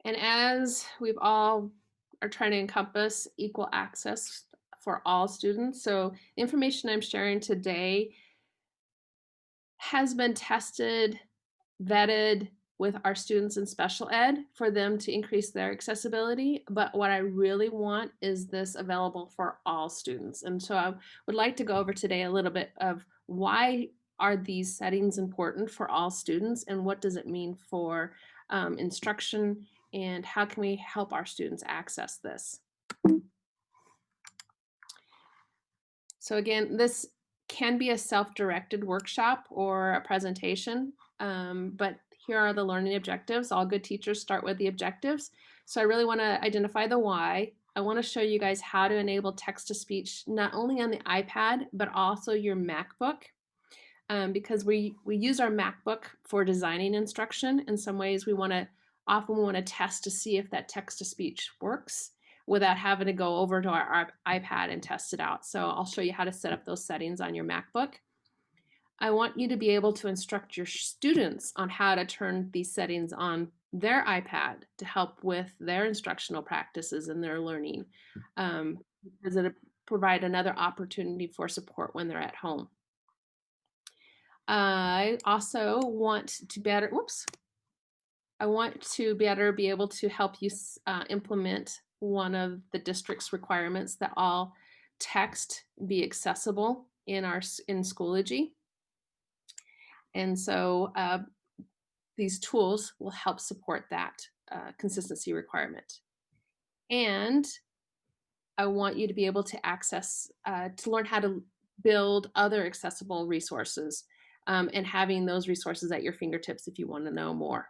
And as we've all are trying to encompass equal access for all students, so information I'm sharing today has been tested, vetted with our students in special ed for them to increase their accessibility. But what I really want is this available for all students. And so I would like to go over today a little bit of why are these settings important for all students and what does it mean for instruction and how can we help our students access this. So again, this can be a self-directed workshop or a presentation, but here are the learning objectives. All good teachers start with the objectives. So I really want to identify the why. I want to show you guys how to enable text-to-speech not only on the iPad, but also your MacBook. Because we use our MacBook for designing instruction. In some ways, often we want to test to see if that text-to-speech works without having to go over to our iPad and test it out. So I'll show you how to set up those settings on your MacBook. I want you to be able to instruct your students on how to turn these settings on their iPad to help with their instructional practices and their learning, because it'll provide another opportunity for support when they're at home. I also want to better, I want to better be able to help you implement one of the district's requirements that all text be accessible in Schoology. And so these tools will help support that consistency requirement. And I want you to be able to access, to learn how to build other accessible resources and having those resources at your fingertips if you want to know more.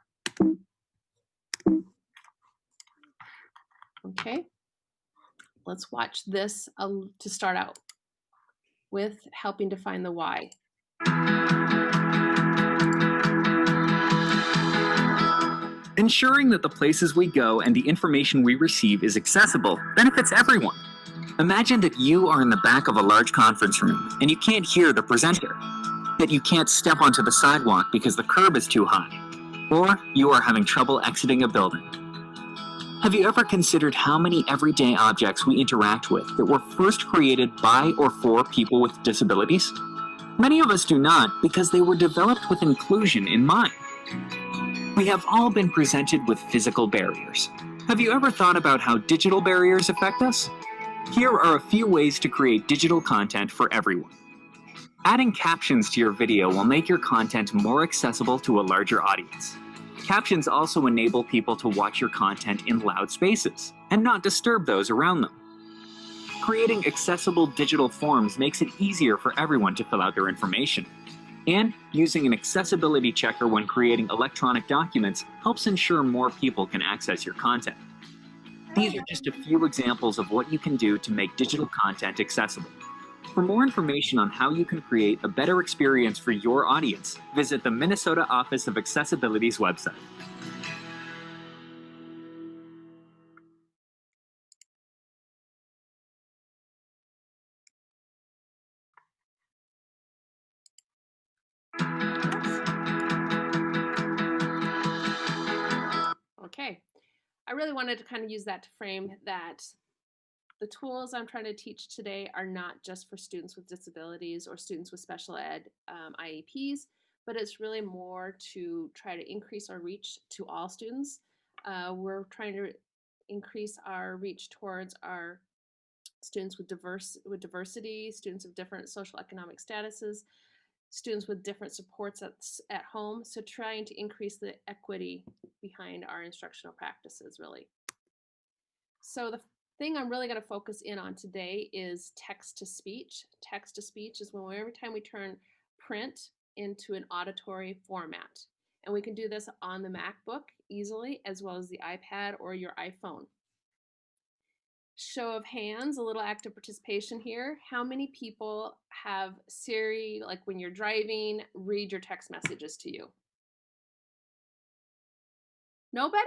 Okay, let's watch this to start out with helping define the why. Ensuring that the places we go and the information we receive is accessible benefits everyone. Imagine that you are in the back of a large conference room and you can't hear the presenter, that you can't step onto the sidewalk because the curb is too high, or you are having trouble exiting a building. Have you ever considered how many everyday objects we interact with that were first created by or for people with disabilities? Many of us do not because they were developed with inclusion in mind. We have all been presented with physical barriers. Have you ever thought about how digital barriers affect us? Here are a few ways to create digital content for everyone. Adding captions to your video will make your content more accessible to a larger audience. Captions also enable people to watch your content in loud spaces and not disturb those around them. Creating accessible digital forms makes it easier for everyone to fill out their information. And using an accessibility checker when creating electronic documents helps ensure more people can access your content. These are just a few examples of what you can do to make digital content accessible. For more information on how you can create a better experience for your audience, visit the Minnesota Office of Accessibility's website. Okay, I really wanted to kind of use that to frame that the tools I'm trying to teach today are not just for students with disabilities or students with special ed IEPs, but it's really more to try to increase our reach to all students. We're trying to increase our reach towards our students with diversity, students of different social economic statuses, students with different supports at home. So trying to increase the equity behind our instructional practices, really. So the thing I'm really going to focus in on today is text-to-speech. Text-to-speech is when every time we turn print into an auditory format. And we can do this on the MacBook easily, as well as the iPad or your iPhone. Show of hands, a little active participation here. How many people have Siri, like when you're driving, read your text messages to you? Nobody?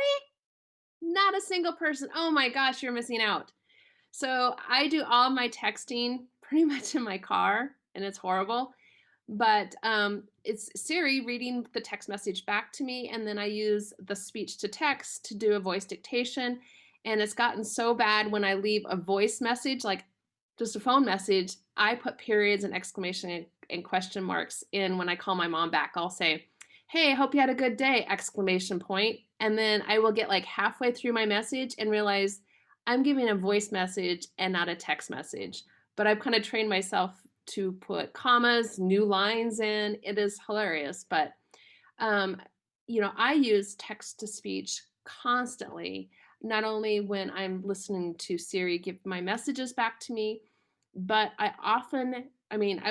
Not a single person. Oh my gosh, you're missing out. So I do all my texting pretty much in my car, and it's horrible. But it's Siri reading the text message back to me, and then I use the speech to text to do a voice dictation. And it's gotten so bad when I leave a voice message, like just a phone message, I put periods and exclamation and question marks in when I call my mom back. I'll say, "Hey, I hope you had a good day!" exclamation point. And then I will get like halfway through my message and realize I'm giving a voice message and not a text message. But I've kind of trained myself to put commas, new lines in. It is hilarious. But, um, I use text to speech constantly, not only when I'm listening to Siri give my messages back to me, but I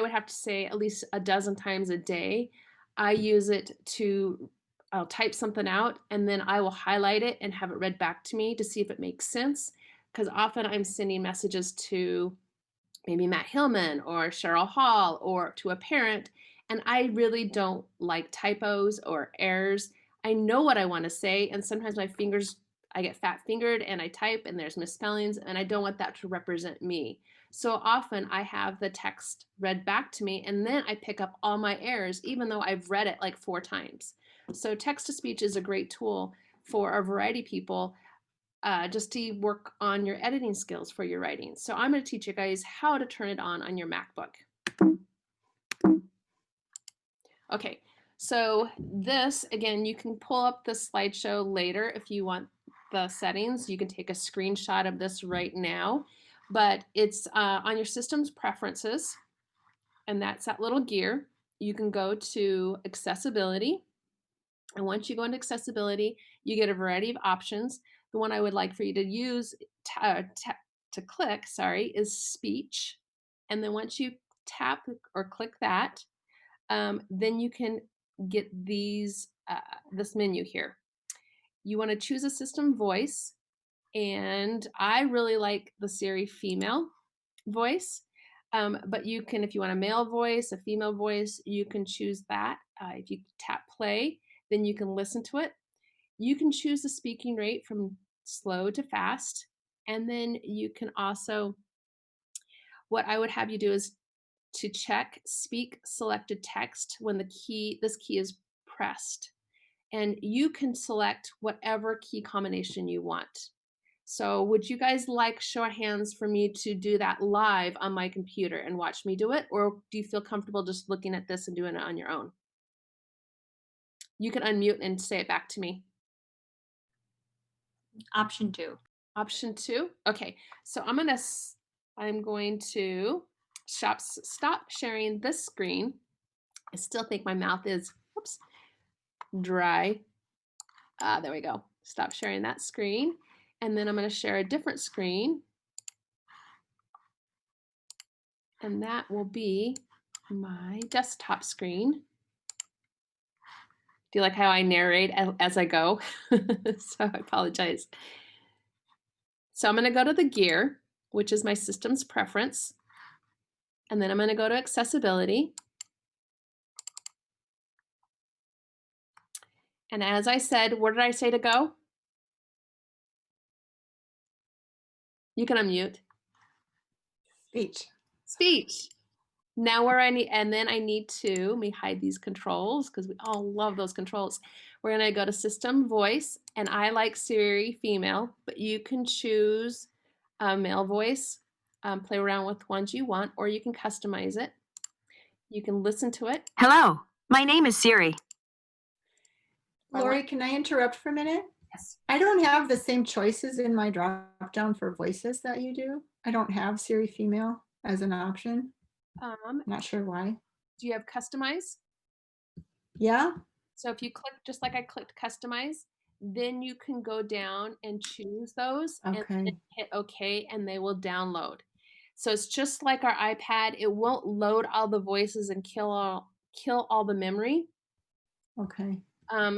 would have to say at least a dozen times a day, I use it to, I'll type something out and then I will highlight it and have it read back to me to see if it makes sense. Because often I'm sending messages to maybe Matt Hillman or Cheryl Hall or to a parent. And I really don't like typos or errors. I know what I want to say. And sometimes I get fat fingered and I type and there's misspellings and I don't want that to represent me. So often I have the text read back to me and then I pick up all my errors, even though I've read it like 4 times. So text to speech is a great tool for a variety of people, just to work on your editing skills for your writing. So I'm going to teach you guys how to turn it on your MacBook. Okay, so this, again, you can pull up the slideshow later if you want the settings. You can take a screenshot of this right now, but it's on your system's preferences, and that's that little gear. You can go to accessibility, and once you go into accessibility, you get a variety of options. The one I would like for you to use to click, is speech. And then once you tap or click that, then you can get this menu here. You want to choose a system voice, and I really like the Siri female voice. But you can, if you want a male voice, a female voice, you can choose that. If you tap play, then you can listen to it. You can choose the speaking rate from slow to fast. And then you can also, what I would have you do is to check speak selected text when this key is pressed. And you can select whatever key combination you want. So would you guys like show of hands for me to do that live on my computer and watch me do it? Or do you feel comfortable just looking at this and doing it on your own? You can unmute and say it back to me. Option 2. Option 2. Okay, so I'm going to stop sharing this screen. I still think my mouth is, dry. There we go. Stop sharing that screen. And then I'm going to share a different screen. And that will be my desktop screen. Do you like how I narrate as I go? So I apologize. So I'm going to go to the gear, which is my system's preference. And then I'm going to go to accessibility. And as I said, where did I say to go? You can unmute. Speech. Speech. Now where and then I need to, let me hide these controls because we all love those controls. We're going to go to system voice, and I like Siri female, but you can choose a male voice, play around with ones you want, or you can customize it. You can listen to it. Hello, my name is Siri. Lori, can I interrupt for a minute? Yes. I don't have the same choices in my drop down for voices that you do. I don't have Siri female as an option. Not sure why. Do you have customize? Yeah. So if you click, just like I clicked customize, then you can go down and choose those and then hit OK, and they will download. So it's just like our iPad. It won't load all the voices and kill all the memory. Okay.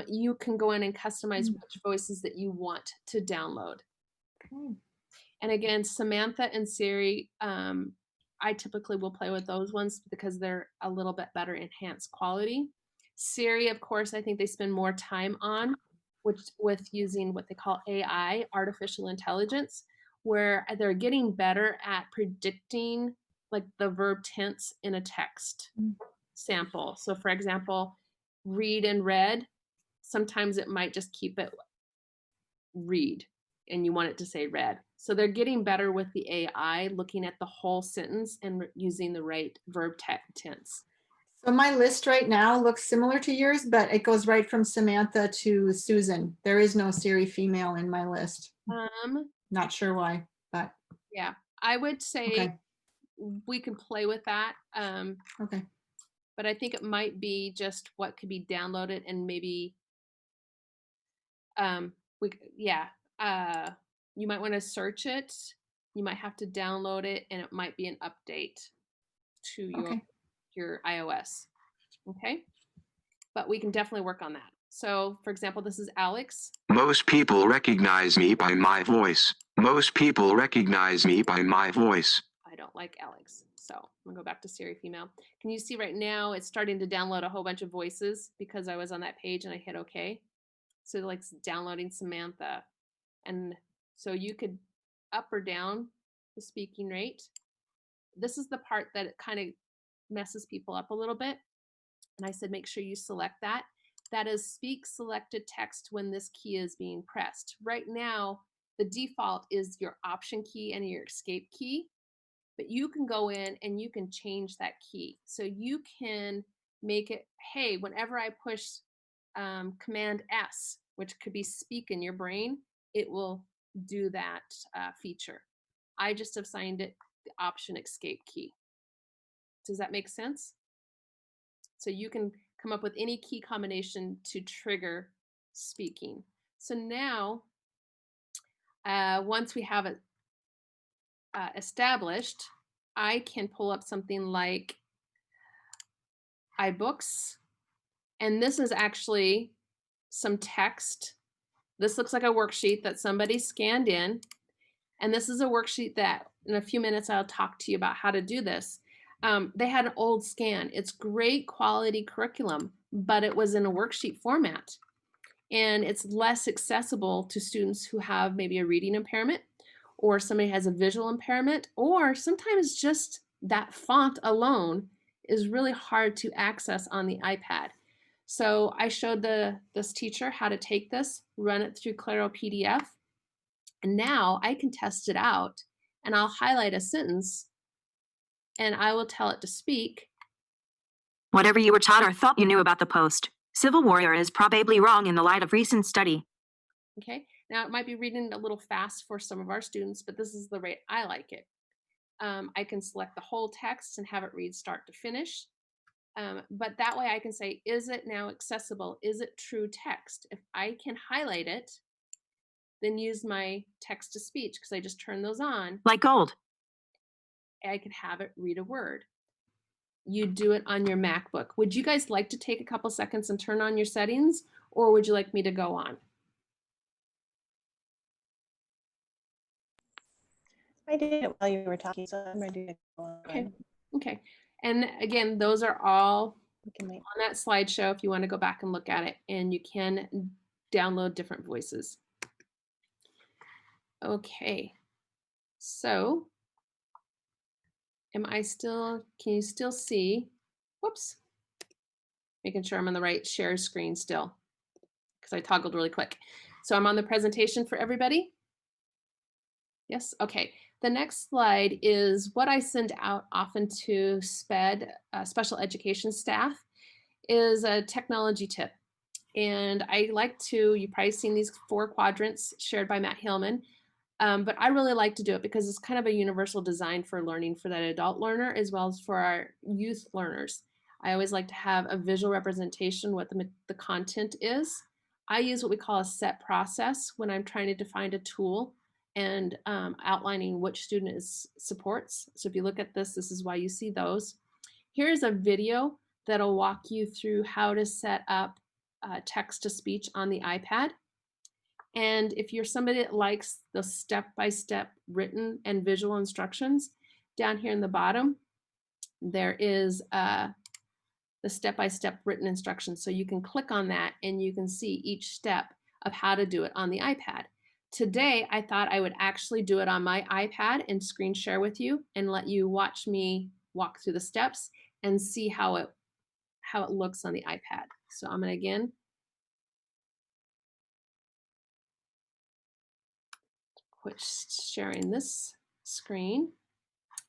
You can go in and customize which voices that you want to download. Okay. And again, Samantha and Siri, I typically will play with those ones because they're a little bit better enhanced quality. Siri, of course, I think they spend more time on, with using what they call AI, artificial intelligence, where they're getting better at predicting like the verb tense in a text. sample. So for example, read and read, sometimes it might just keep it read and you want it to say read. So they're getting better with the AI, looking at the whole sentence and using the right verb tense. So my list right now looks similar to yours, but it goes right from Samantha to Susan. There is no Siri female in my list. Not sure why, but yeah, I would say okay. We can play with that. Okay. But I think it might be just what could be downloaded and maybe you might want to search it. You might have to download it and it might be an update to your iOS. Okay? But we can definitely work on that. So, for example, this is Alex. Most people recognize me by my voice. Most people recognize me by my voice. I don't like Alex. So I'm gonna go back to Siri female. Can you see right now it's starting to download a whole bunch of voices because I was on that page and I hit OK. So like downloading Samantha. And so you could up or down the speaking rate. This is the part that it kind of messes people up a little bit. And I said, make sure you select that. That is speak selected text when this key is being pressed. Right now, the default is your option key and your escape key, but you can go in and you can change that key. So you can make it, hey, whenever I push Command S, which could be speak in your brain, it will do that feature. I just assigned it the option escape key. Does that make sense? So you can come up with any key combination to trigger speaking. So now, once we have it established, I can pull up something like iBooks, and this is actually some text. This looks like a worksheet that somebody scanned in, and this is a worksheet that in a few minutes I'll talk to you about how to do this. They had an old scan. It's great quality curriculum, but it was in a worksheet format. And it's less accessible to students who have maybe a reading impairment, or somebody has a visual impairment, or sometimes just that font alone is really hard to access on the iPad. So I showed this teacher how to take this, run it through Claro PDF, and now I can test it out, and I'll highlight a sentence and I will tell it to speak. Whatever you were taught or thought you knew about the post, Civil Warrior is probably wrong in the light of recent study. Okay, now it might be reading a little fast for some of our students, but this is the rate I like it. I can select the whole text and have it read start to finish. But that way I can say, is it now accessible? Is it true text? If I can highlight it, then use my text to speech, because I just turned those on. Like gold. I could have it read a word. You do it on your MacBook. Would you guys like to take a couple seconds and turn on your settings, or would you like me to go on? I did it while you were talking, so I'm ready to go on. Okay. Okay. And again, those are all on that slideshow if you want to go back and look at it, and you can download different voices. Okay. So can you still see? Whoops. Making sure I'm on the right share screen still, because I toggled really quick. So I'm on the presentation for everybody. Yes, okay. The next slide is what I send out often to SPED, special education staff, is a technology tip. And I like to, you've probably seen these 4 quadrants shared by Matt Hillman, but I really like to do it because it's kind of a universal design for learning for that adult learner as well as for our youth learners. I always like to have a visual representation what the content is. I use what we call a set process when I'm trying to define a tool and outlining which student it supports. So if you look at this, this is why you see those. Here's a video that'll walk you through how to set up text-to-speech on the iPad. And if you're somebody that likes the step-by-step written and visual instructions, down here in the bottom, there is the step-by-step written instructions. So you can click on that and you can see each step of how to do it on the iPad. Today, I thought I would actually do it on my iPad and screen share with you and let you watch me walk through the steps and see how it how it looks on the iPad. So I'm going to again quit sharing this screen,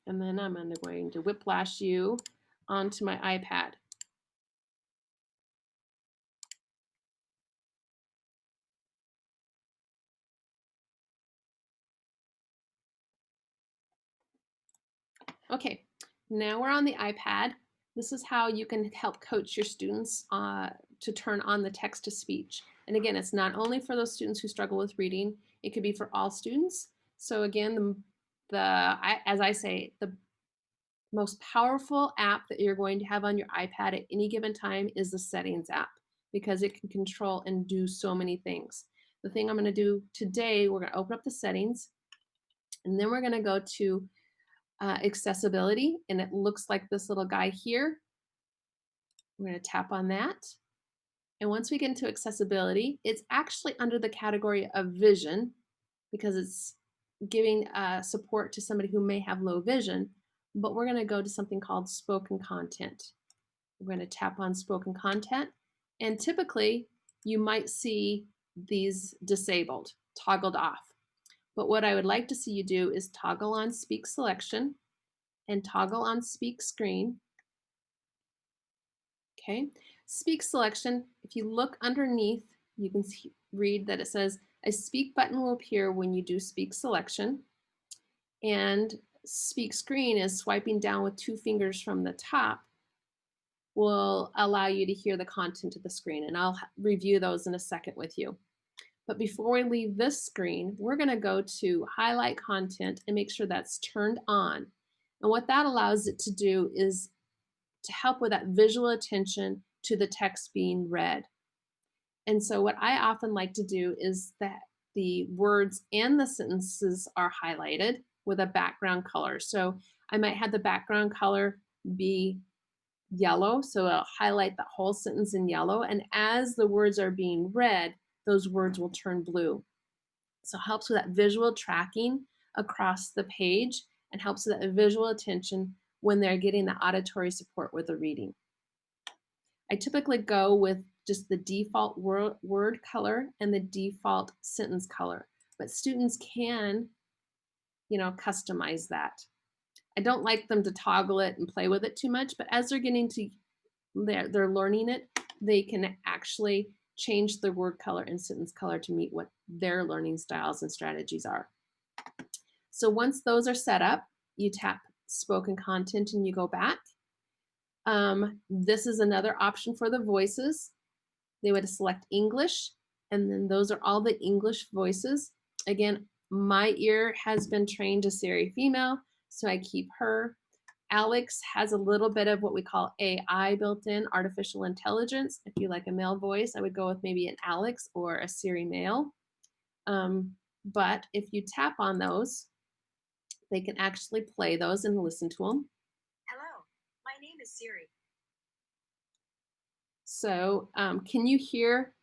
and then I'm going to whiplash you onto my iPad. Okay, now we're on the iPad. This is how you can help coach your students to turn on the text to speech. And again, it's not only for those students who struggle with reading, it could be for all students. So again, as I say, the most powerful app that you're going to have on your iPad at any given time is the Settings app, because it can control and do so many things. The thing I'm going to do today, we're going to open up the settings, and then we're going to go to accessibility, and it looks like this little guy here. We're going to tap on that. And once we get into accessibility, it's actually under the category of vision, because it's giving support to somebody who may have low vision. But we're going to go to something called spoken content. We're going to tap on spoken content, and typically you might see these disabled, toggled off. But what I would like to see you do is toggle on speak selection and toggle on speak screen. Okay, speak selection, if you look underneath, you can read that it says a speak button will appear when you do speak selection, and speak screen is swiping down with 2 fingers from the top will allow you to hear the content of the screen, and I'll review those in a second with you. But before we leave this screen, we're going to go to highlight content and make sure that's turned on. And what that allows it to do is to help with that visual attention to the text being read. And so what I often like to do is that the words and the sentences are highlighted with a background color. So I might have the background color be yellow, so it'll highlight the whole sentence in yellow, and as the words are being read, those words will turn blue. So it helps with that visual tracking across the page and helps with that visual attention when they're getting the auditory support with the reading. I typically go with just the default word color and the default sentence color, but students can, customize that. I don't like them to toggle it and play with it too much, but as they're getting to, they're learning it, they can actually change the word color and sentence color to meet what their learning styles and strategies are. So once those are set up, you tap spoken content and you go back. This is another option for the voices. They would select English, and then those are all the English voices. Again, my ear has been trained to Siri female, so I keep her. Alex has a little bit of what we call AI built in, artificial intelligence. If you like a male voice, I would go with maybe an Alex or a Siri male. But if you tap on those, they can actually play those and listen to them. Hello, my name is Siri. So can you hear,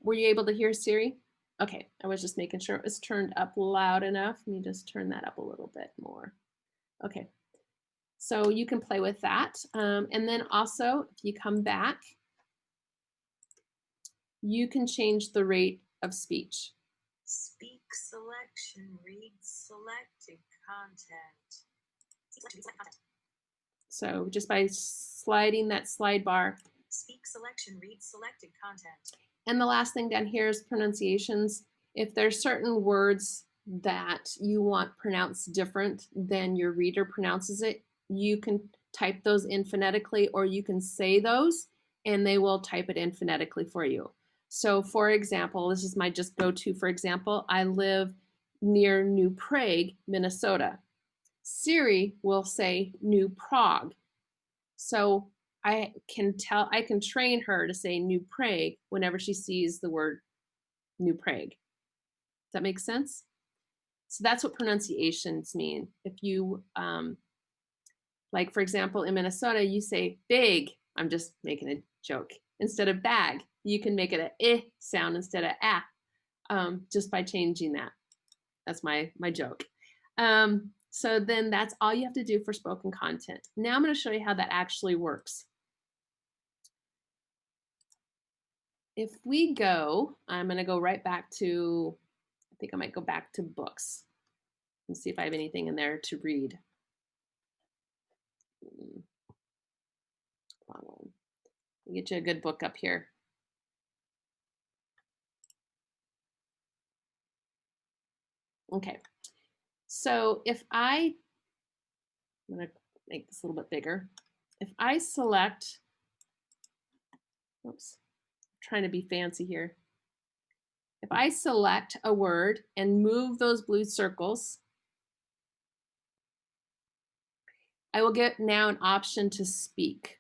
were you able to hear Siri? Okay, I was just making sure it was turned up loud enough. Let me just turn that up a little bit more. Okay, so you can play with that. And then also, if you come back, you can change the rate of speech. Speak selection, read selected content. So just by sliding that slide bar. Speak selection, read selected content. And the last thing down here is pronunciations. If there's certain words that you want pronounced different than your reader pronounces it, you can type those in phonetically, or you can say those and they will type it in phonetically for you. So for example, this is my just go-to, for example, I live near New Prague, Minnesota. Siri will say New Prague. So I can train her to say New Prague whenever she sees the word New Prague. Does that make sense? So that's what pronunciations mean. If you, like for example, in Minnesota, you say big, I'm just making a joke, instead of bag. You can make it a I sound instead of ah, just by changing that. That's my joke. So then that's all you have to do for spoken content. Now I'm going to show you how that actually works. if we go, I'm going to go right back to, I think I might go back to books and see if I have anything in there to read. Wrong one. I'll get you a good book up here. Okay, so if I'm going to make this a little bit bigger. If I select, oops, I'm trying to be fancy here. If I select a word and move those blue circles, I will get now an option to speak.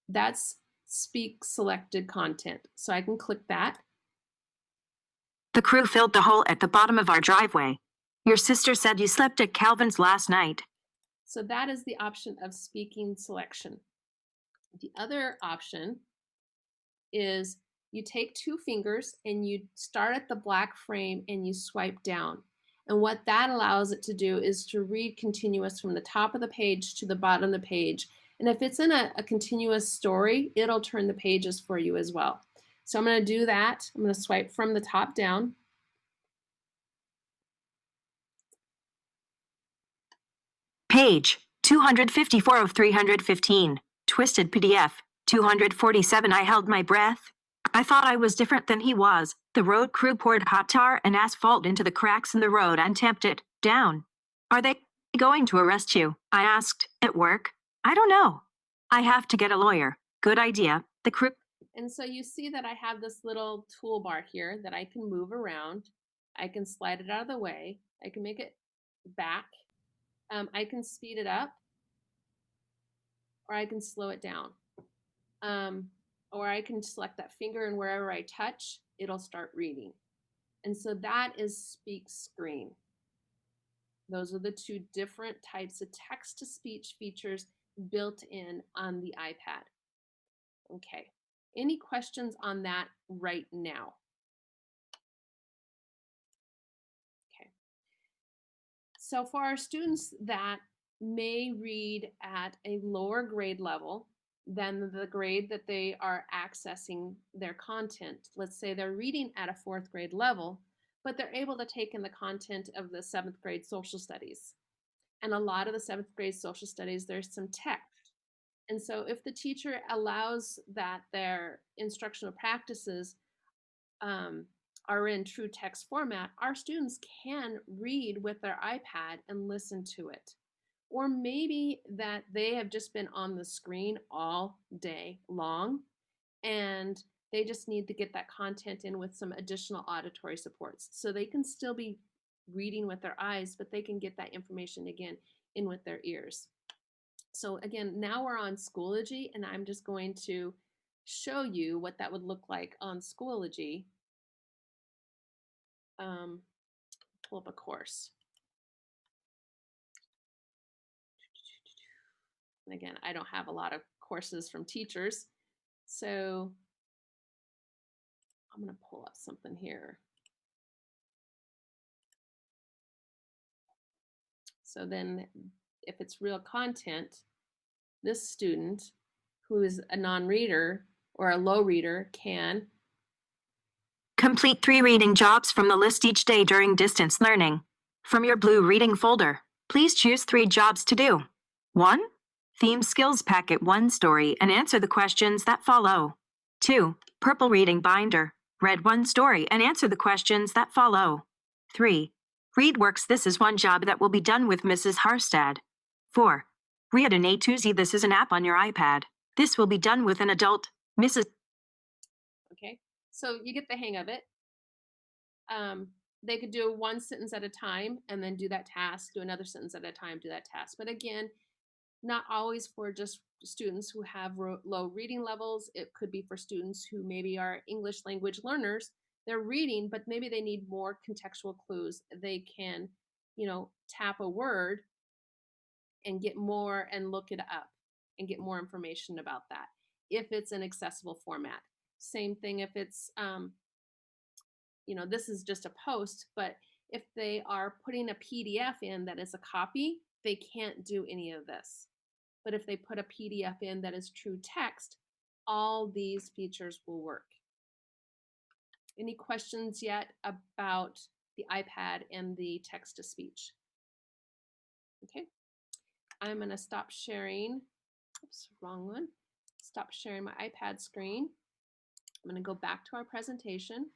That's speak selected content. So I can click that. The crew filled the hole at the bottom of our driveway. Your sister said you slept at Calvin's last night. So that is the option of speaking selection. The other option is you take 2 fingers and you start at the black frame and you swipe down. And what that allows it to do is to read continuous from the top of the page to the bottom of the page. And if it's in a continuous story, it'll turn the pages for you as well. So I'm going to do that. I'm going to swipe from the top down. Page 254 of 315. Twisted PDF 247. I held my breath. I thought I was different than he was. The road crew poured hot tar and asphalt into the cracks in the road and tamped it down. Are they going to arrest you? I asked. At work? I don't know. I have to get a lawyer. Good idea. The crew. And so you see that I have this little toolbar here that I can move around. I can slide it out of the way. I can make it back. I can speed it up, or I can slow it down. Or I can select that finger, and wherever I touch, it'll start reading. And so that is speak screen. Those are the 2 different types of text-to-speech features built in on the iPad. Okay, any questions on that right now? Okay, so for our students that may read at a lower grade level than the grade that they are accessing their content, let's say they're reading at a 4th grade level, but they're able to take in the content of the 7th grade social studies. And a lot of the 7th grade social studies, there's some text. And so if the teacher allows that their instructional practices are in true text format, our students can read with their iPad and listen to it. Or maybe that they have just been on the screen all day long and they just need to get that content in with some additional auditory supports. So they can still be reading with their eyes, but they can get that information again in with their ears. So again, now we're on Schoology, and I'm just going to show you what that would look like on Schoology. Pull up a course. And again, I don't have a lot of courses from teachers, so I'm going to pull up something here. So then if it's real content, this student who is a non-reader or a low reader can Complete 3 reading jobs from the list each day during distance learning. From your blue reading folder, please choose 3 jobs to do. 1. Theme skills packet 1 story and answer the questions that follow. 2. Purple reading binder. Read 1 story and answer the questions that follow. 3. ReadWorks. This is 1 job that will be done with Mrs. Harstad. 4. Read an A2Z. This is an app on your iPad. This will be done with an adult, Mrs. Okay, so you get the hang of it. They could do 1 sentence at a time and then do that task, do another sentence at a time, do that task. But again, not always for just students who have low reading levels. It could be for students who maybe are English language learners. They're reading, but maybe they need more contextual clues. They can, tap a word and get more and look it up and get more information about that if it's an accessible format. Same thing if it's, this is just a post, but if they are putting a PDF in that is a copy, they can't do any of this. But if they put a PDF in that is true text, all these features will work. Any questions yet about the iPad and the text-to-speech? Okay, I'm going to stop sharing. Oops, wrong one. Stop sharing my iPad screen. I'm going to go back to our presentation.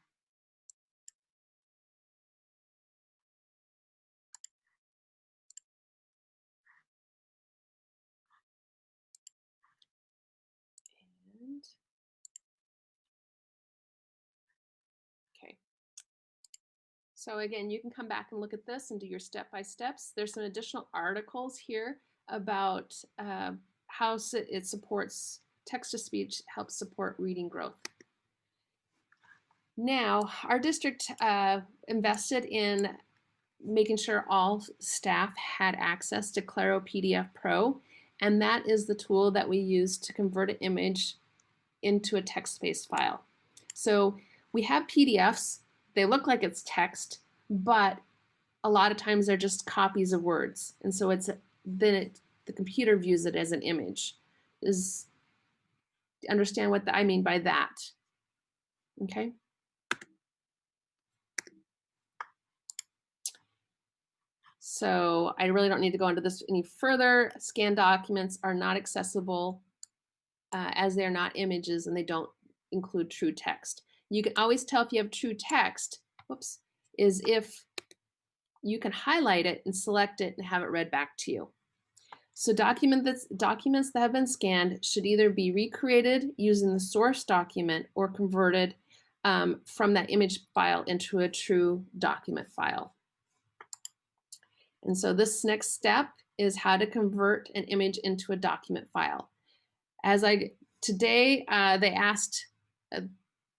And okay. So again, you can come back and look at this and do your step-by-steps. There's some additional articles here about how it supports text-to-speech, helps support reading growth. Now, our district invested in making sure all staff had access to Claro PDF Pro, and that is the tool that we use to convert an image into a text-based file. So we have PDFs, they look like it's text, but a lot of times they're just copies of words. And so the computer views it as an image. Understand what I mean by that? Okay. So I really don't need to go into this any further. Scanned documents are not accessible as they're not images and they don't include true text. You can always tell if you have true text, whoops, is if you can highlight it and select it and have it read back to you. So documents that have been scanned should either be recreated using the source document or converted from that image file into a true document file. And so this next step is how to convert an image into a document file. Today they asked,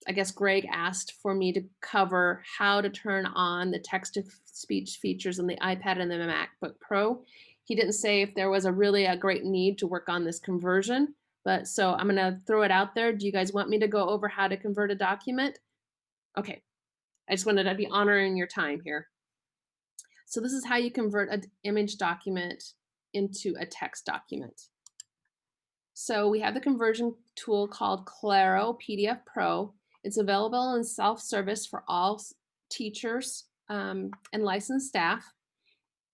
I guess Greg asked for me to cover how to turn on the text-to-speech features on the iPad and the MacBook Pro. He didn't say if there was a great need to work on this conversion, but so I'm gonna throw it out there. Do you guys want me to go over how to convert a document? Okay, I just wanted to be honoring your time here. So this is how you convert an image document into a text document. So we have the conversion tool called Claro PDF Pro. It's available in self-service for all teachers and licensed staff.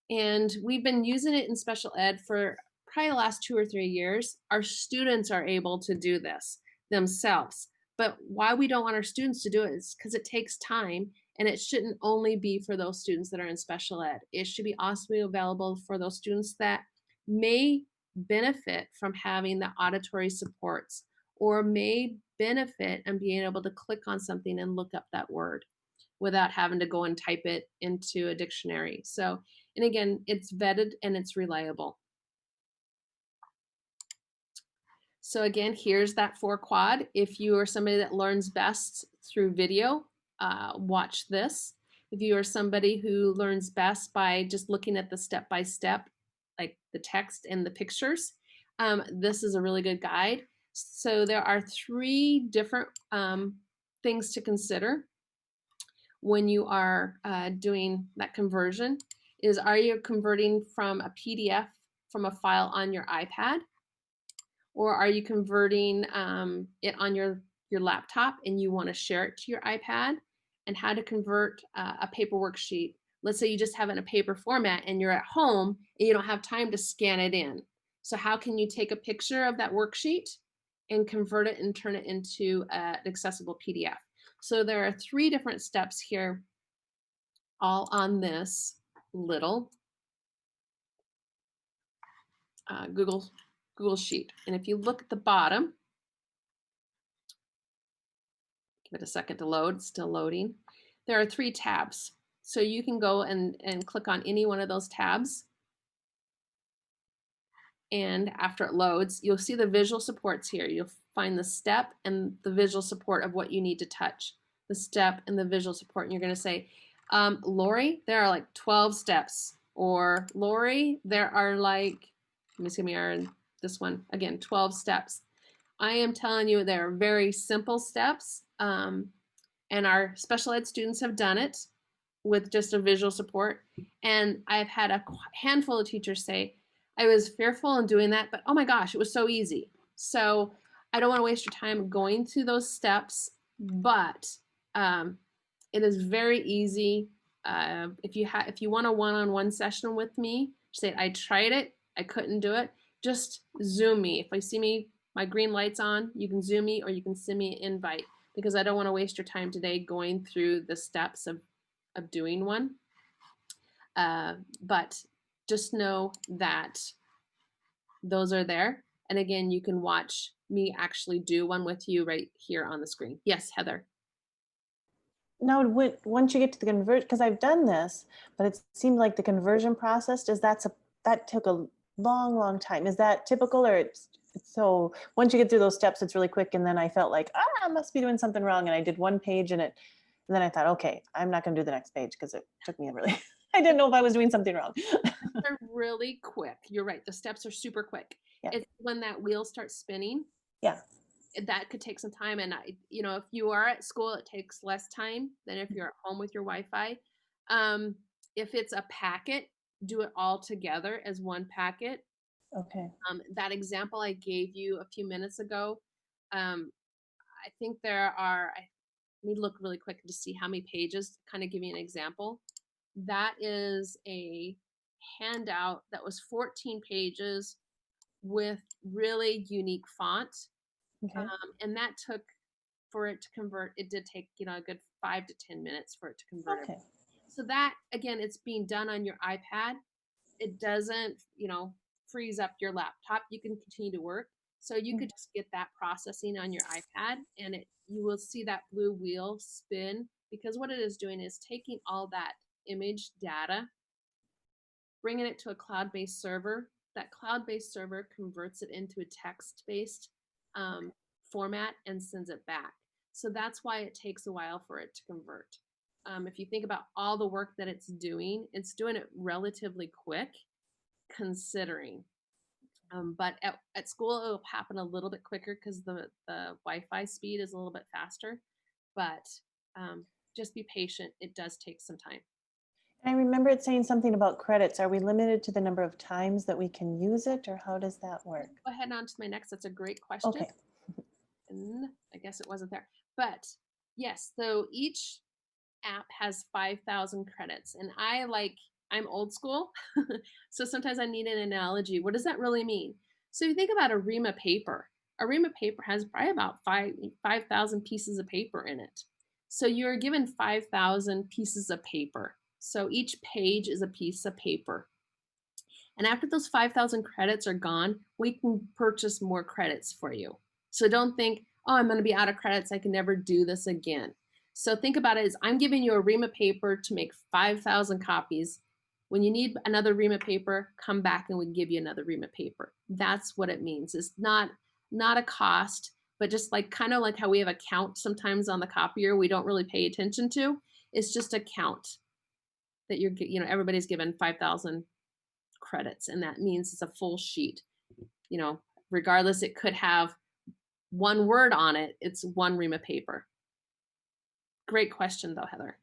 And we've been using it in special ed for probably the last 2 or 3 years. Our students are able to do this themselves. But why we don't want our students to do it is because it takes time, and it shouldn't only be for those students that are in special ed. It should be also available for those students that may benefit from having the auditory supports or may benefit and being able to click on something and look up that word without having to go and type it into a dictionary. So, and again, it's vetted and it's reliable. So again, here's that 4-quad. If you are somebody that learns best through video, watch this. If you are somebody who learns best by just looking at the step-by-step, like the text and the pictures, this is a really good guide. So there are 3 different things to consider when you are doing that conversion. Are you converting from a PDF from a file on your iPad? Or are you converting it on your laptop and you want to share it to your iPad? And how to convert a paper worksheet. Let's say you just have it in a paper format and you're at home and you don't have time to scan it in. So how can you take a picture of that worksheet and convert it and turn it into an accessible PDF? So there are 3 different steps here, all on this little Google Sheet. And if you look at the bottom, give it a second to load, it's still loading. There are 3 tabs. So you can go and click on any one of those tabs. And after it loads, you'll see the visual supports here. You'll find the step and the visual support of what you need to touch. The step and the visual support. And you're going to say, Lori, there are like 12 steps. Or Lori, there are like, let me see, we are in this one, again, 12 steps. I am telling you, they're very simple steps. And our special ed students have done it with just a visual support. And I've had a handful of teachers say, I was fearful in doing that, but oh my gosh, it was so easy. So I don't want to waste your time going through those steps, but It is very easy. If you want a one-on-one session with me, say I tried it, I couldn't do it, just Zoom me. If I see me, my green light's on, you can Zoom me or you can send me an invite, because I don't want to waste your time today going through the steps of doing one. But just know that those are there. And again, you can watch me actually do one with you right here on the screen. Yes, Heather. Now, once you get to the convert, because I've done this, but it seemed like the conversion process, that took a long time. Is that typical, or so once you get through those steps, it's really quick, and then I felt like, I must be doing something wrong, and I did one page, and then I thought, okay, I'm not going to do the next page because it took me a really, I didn't know if I was doing something wrong. They're really quick. You're right. The steps are super quick. Yeah. It's when that wheel starts spinning. Yeah. That could take some time. And if you are at school, it takes less time than if you're at home with your Wi-Fi. If it's a packet, do it all together as one packet. Okay. That example I gave you a few minutes ago, I think there are, let me look really quick to see how many pages, kind of give you an example. That is a handout that was 14 pages with really unique font. Okay. And that took, for it to convert, it did take, a good 5 to 10 minutes for it to convert. Okay. So that, again, it's being done on your iPad. It doesn't, freeze up your laptop. You can continue to work. So you could just get that processing on your iPad, and you will see that blue wheel spin, because what it is doing is taking all that image data, bringing it to a cloud-based server. That cloud-based server converts it into a text-based format and sends it back. So that's why it takes a while for it to convert. If you think about all the work that it's doing it relatively quick, considering. But at school, it'll happen a little bit quicker because the Wi-Fi speed is a little bit faster. But just be patient. It does take some time. I remember it saying something about credits. Are we limited to the number of times that we can use it, or how does that work? Go ahead on to my next. That's a great question. Okay. And I guess it wasn't there. But yes, so each app has 5,000 credits. And I'm old school. So sometimes I need an analogy. What does that really mean? So you think about a ream of paper. A ream of paper has probably about 5,000 pieces of paper in it. So you're given 5,000 pieces of paper. So each page is a piece of paper. And after those 5,000 credits are gone, we can purchase more credits for you. So don't think, I'm going to be out of credits. I can never do this again. So think about it as I'm giving you a ream of paper to make 5,000 copies. When you need another ream of paper, come back and we give you another ream of paper. That's what it means. It's not a cost, but just kind of like how we have a count sometimes on the copier we don't really pay attention to. It's just a count that everybody's given 5,000 credits, and that means it's a full sheet. Regardless, it could have one word on it. It's one ream of paper. Great question though, Heather.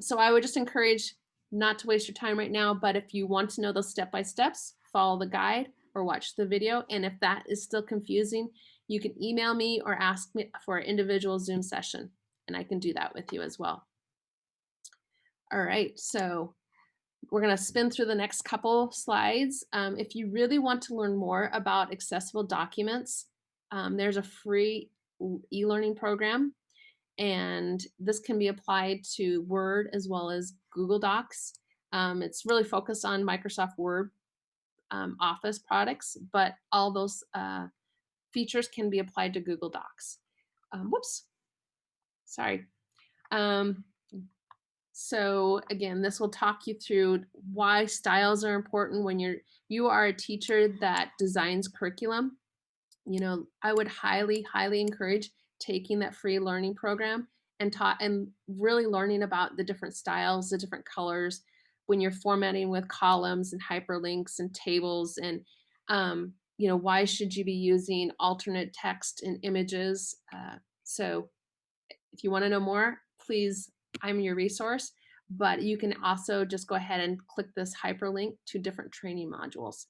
So I would just encourage not to waste your time right now, but if you want to know those step-by-steps, follow the guide or watch the video. And if that is still confusing, you can email me or ask me for an individual Zoom session, and I can do that with you as well. All right, so we're going to spin through the next couple slides. If you really want to learn more about accessible documents, there's a free e-learning program, and this can be applied to Word as well as Google Docs. It's really focused on Microsoft Word Office products, but all those features can be applied to Google Docs. Sorry. So again, this will talk you through why styles are important when you are a teacher that designs curriculum. I would highly encourage taking that free learning program and really learning about the different styles, the different colors, when you're formatting with columns and hyperlinks and tables, and why should you be using alternate text and images. So if you want to know more, please, I'm your resource, but you can also just go ahead and click this hyperlink to different training modules.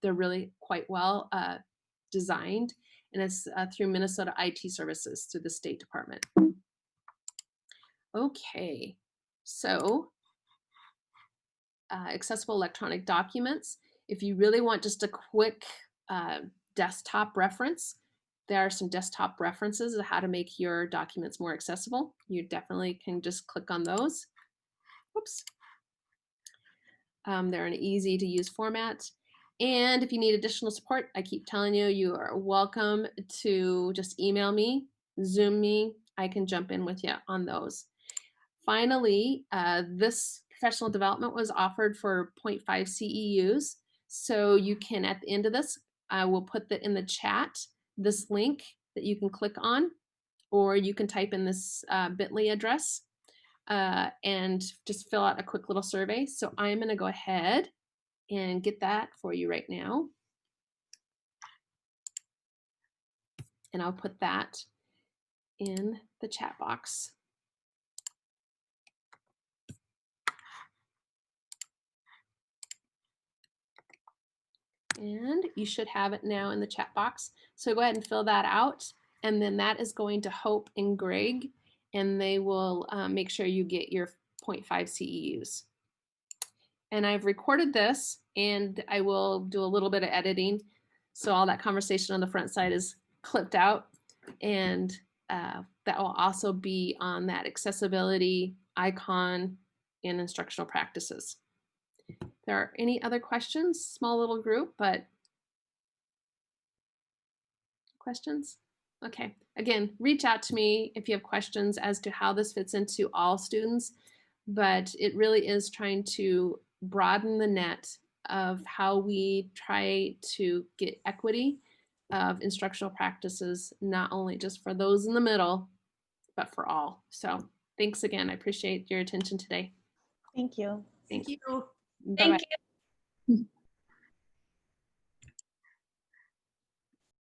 They're really quite well designed, and it's through Minnesota IT Services, through the State Department. Okay, so accessible electronic documents. If you really want just a quick desktop reference, there are some desktop references of how to make your documents more accessible. You definitely can just click on those. Whoops. They're an easy to use format. And if you need additional support, I keep telling you, you are welcome to just email me, Zoom me. I can jump in with you on those. Finally, this professional development was offered for 0.5 CEUs. So you can, at the end of this, I will put in the chat this link that you can click on, or you can type in this bit.ly address and just fill out a quick little survey. So I'm going to go ahead and get that for you right now. And I'll put that in the chat box. And you should have it now in the chat box. So go ahead and fill that out. And then that is going to Hope and Greg, and they will make sure you get your 0.5 CEUs. And I've recorded this, and I will do a little bit of editing. So all that conversation on the front side is clipped out. And that will also be on that accessibility icon in instructional practices. There are any other questions? Small little group, but questions? Okay, again, reach out to me if you have questions as to how this fits into all students, but it really is trying to broaden the net of how we try to get equity of instructional practices, not only just for those in the middle, but for all. So thanks again. I appreciate your attention today. Thank you. Thanks. Thank you. Bye-bye.